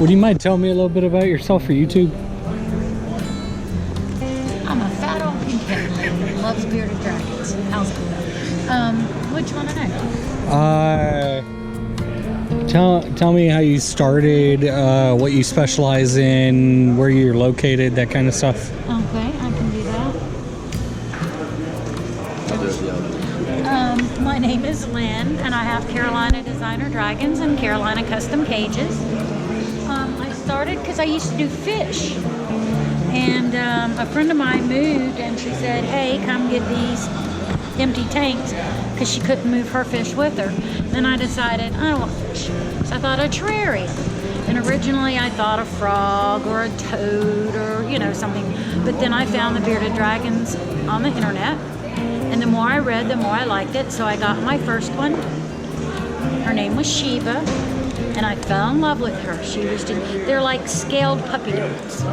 Would you mind telling me a little bit about yourself for YouTube? I'm a fat old pink Tinley that loves bearded dragons. How's that? What you want to know? Tell me how you started, what you specialize in, where you're located, that kind of stuff. Okay, I can do that. My name is Lynn, and I have Carolina Designer Dragons and Carolina Custom Cages. I started because I used to do fish, and a friend of mine moved, and she said, "Hey, come get these empty tanks," because she couldn't move her fish with her. Then I decided I don't want fish, so I thought a terrarium. And originally I thought a frog or a toad or something, but then I found the bearded dragons on the internet, and the more I read, the more I liked it. So I got my first one. Her name was Sheba, and I fell in love with her. They're like scaled puppy dogs.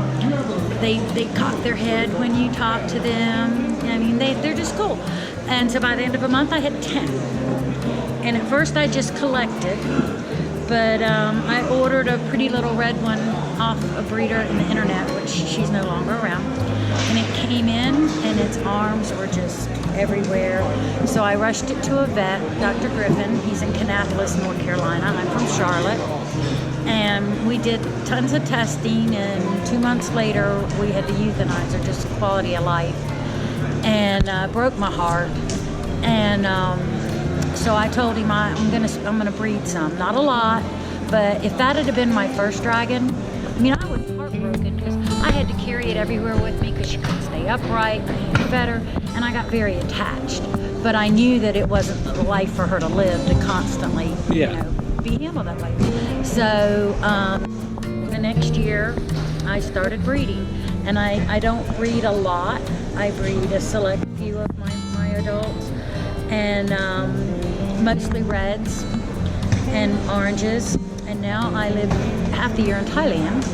They cock their head when you talk to them. I mean, they're just cool. And so by the end of a month, I had 10. And at first, I just collected. But I ordered a pretty little red one off a breeder in the internet, which she's no longer around. And it came in, and its arms were just everywhere. So I rushed it to a vet, Dr. Griffin. He's in Kannapolis, North Carolina. I'm from Charlotte. And we did tons of testing, and 2 months later, we had to euthanize her, just quality of life. And broke my heart. And so I told him I'm gonna breed some, not a lot, but if that had been my first dragon, I mean, I was heartbroken because I had to carry it everywhere with me because she couldn't stay upright. I had to fed her, and I got very attached. But I knew that it wasn't the life for her to live to constantly, be handled that way. So the next year, I started breeding, and I don't breed a lot. I breed a select few of my adults, and mostly reds and oranges. And now I live half the year in Thailand,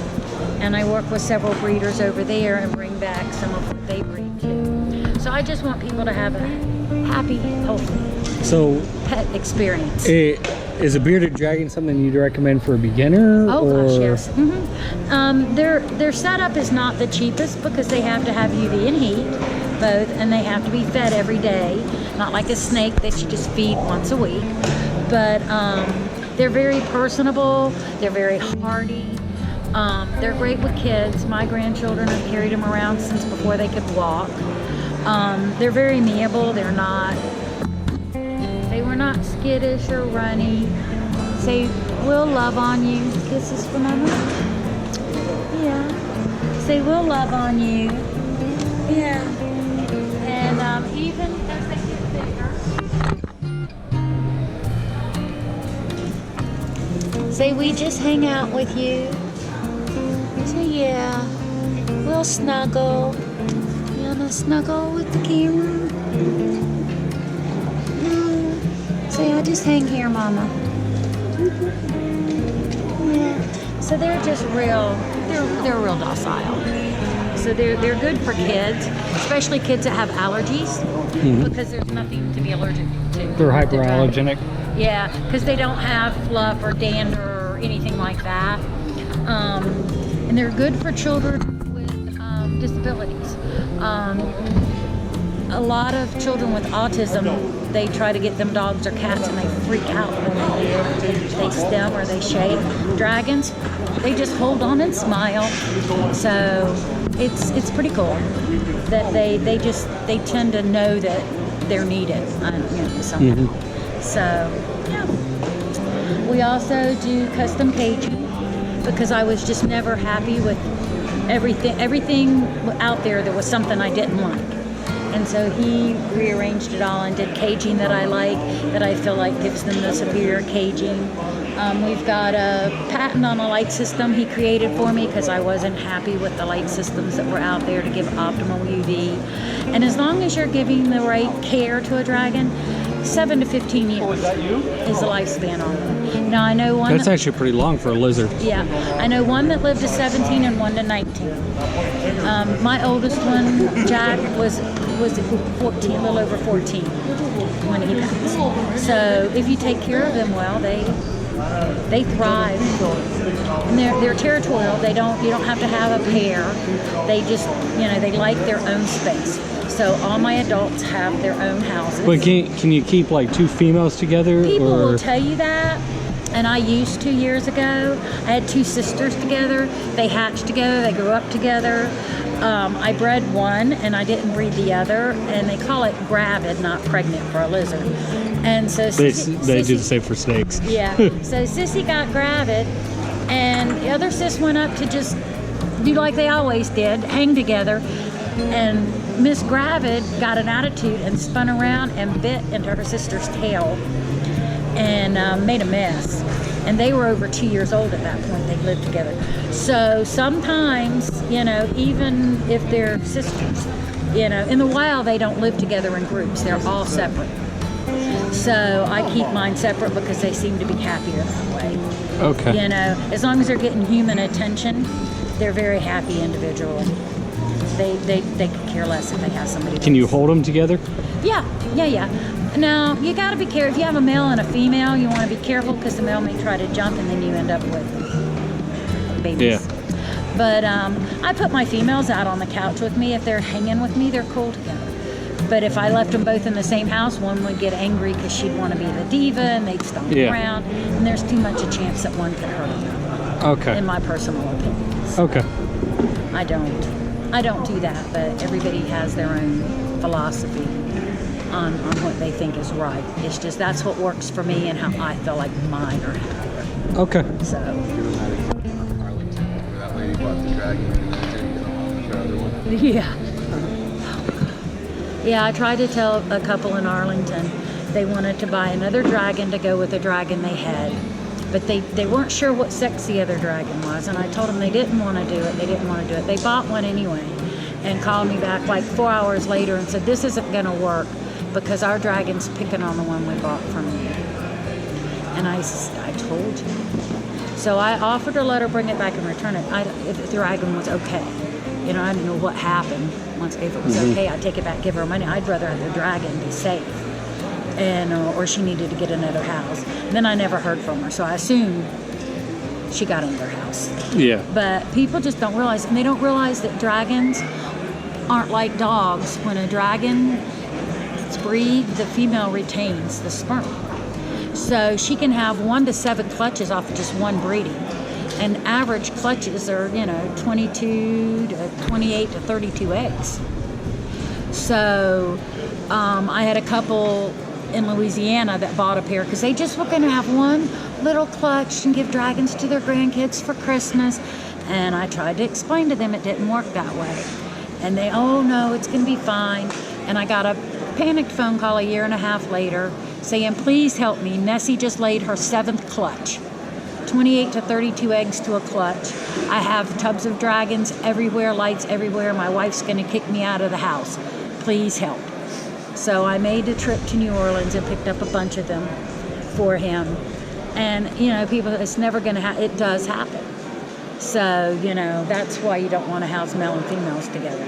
and I work with several breeders over there and bring back some of what they breed too. So I just want people to have a happy, healthy pet experience. Is a bearded dragon something you'd recommend for a beginner? Oh gosh, yes. Their setup is not the cheapest because they have to have UV and heat, both, and they have to be fed every day. Not like a snake that you just feed once a week. But they're very personable. They're very hardy. They're great with kids. My grandchildren have carried them around since before they could walk. They're very amiable. They were not skittish or runny. Say, "We'll love on you." Kisses for Mama. Yeah. Say, "We'll love on you." Yeah. And even as they get bigger. Say, "We just hang out with you." Say, "Yeah. We'll snuggle." You wanna snuggle with the camera? Say, "I just hang here, Mama." Yeah. So they're just they're real docile. So they're good for kids, especially kids that have allergies, because there's nothing to be allergic to. They're hyperallergenic. Yeah, because they don't have fluff or dander or anything like that. And they're good for children with disabilities. A lot of children with autism, they try to get them dogs or cats, and they freak out when they stem or they shake. Dragons, they just hold on and smile. So it's pretty cool that they tend to know that they're needed somehow. So yeah. We also do custom caging because I was just never happy with everything out there. There was something I didn't like. And so he rearranged it all and did caging that I like, that I feel like gives them the superior caging. We've got a patent on a light system he created for me because I wasn't happy with the light systems that were out there to give optimal UV. And as long as you're giving the right care to a dragon, 7 to 15 years is the lifespan on them. Now I know one That's actually pretty long for a lizard. Yeah, I know one that lived to 17 and one to 19. My oldest one, Jack, was 14, a little over 14 when he passed. So if you take care of them well, they They thrive, and they're territorial. You don't have to have a pair. They just, they like their own space. So all my adults have their own houses. But can you keep like two females together? People or? will tell you that, and I used to years ago. I had two sisters together. They hatched together. They grew up together. I bred one, and I didn't breed the other, and they call it gravid, not pregnant, for a lizard. And so they do the same for snakes. Yeah. So Sissy got gravid, and the other sis went up to just do like they always did, hang together. And Miss Gravid got an attitude and spun around and bit into her sister's tail and made a mess. And they were over 2 years old at that point. They lived together. So sometimes, even if they're sisters, in the wild they don't live together in groups. They're all separate. So I keep mine separate because they seem to be happier that way. Okay. As long as they're getting human attention, they're very happy individually. They could care less if they have somebody. Can you hold them together? Yeah. Now, you got to be careful. If you have a male and a female, you want to be careful because the male may try to jump and then you end up with babies. Yeah. But I put my females out on the couch with me. If they're hanging with me, they're cool together. But if I left them both in the same house, one would get angry because she'd want to be the diva and they'd stomp around. And there's too much a chance that one could hurt them. Okay. In my personal opinion. Okay. I don't do that, but everybody has their own philosophy on what they think is right. It's just that's what works for me and how I feel like mine are happier. Okay. So. Arlington, where that lady bought the dragon and then didn't get the other one. Yeah. Yeah, I tried to tell a couple in Arlington they wanted to buy another dragon to go with the dragon they had. But they weren't sure what sex the other dragon was, and I told them they didn't want to do it. They bought one anyway and called me back like 4 hours later and said, this isn't going to work because our dragon's picking on the one we bought from you. And I told you. So I offered to let her bring it back and return it if the dragon was okay. I didn't know what happened. If it was okay, I'd take it back, give her money. I'd rather have the dragon be safe. And or she needed to get another house. And then I never heard from her, so I assumed she got another house. Yeah. But people just don't realize, and they don't realize that dragons aren't like dogs. When a dragon breeds, the female retains the sperm. So she can have 1 to 7 clutches off of just one breeding. And average clutches are, 22 to 28 to 32 eggs. So I had a couple in Louisiana that bought a pair because they just were going to have one little clutch and give dragons to their grandkids for Christmas. And I tried to explain to them it didn't work that way. And they, oh no, it's going to be fine. And I got a panicked phone call a year and a half later saying, please help me. Nessie just laid her 7th clutch. 28 to 32 eggs to a clutch. I have tubs of dragons everywhere, lights everywhere. My wife's going to kick me out of the house. Please help. So I made a trip to New Orleans and picked up a bunch of them for him. And, people, it's never going to happen. It does happen. So, that's why you don't want to house male and females together.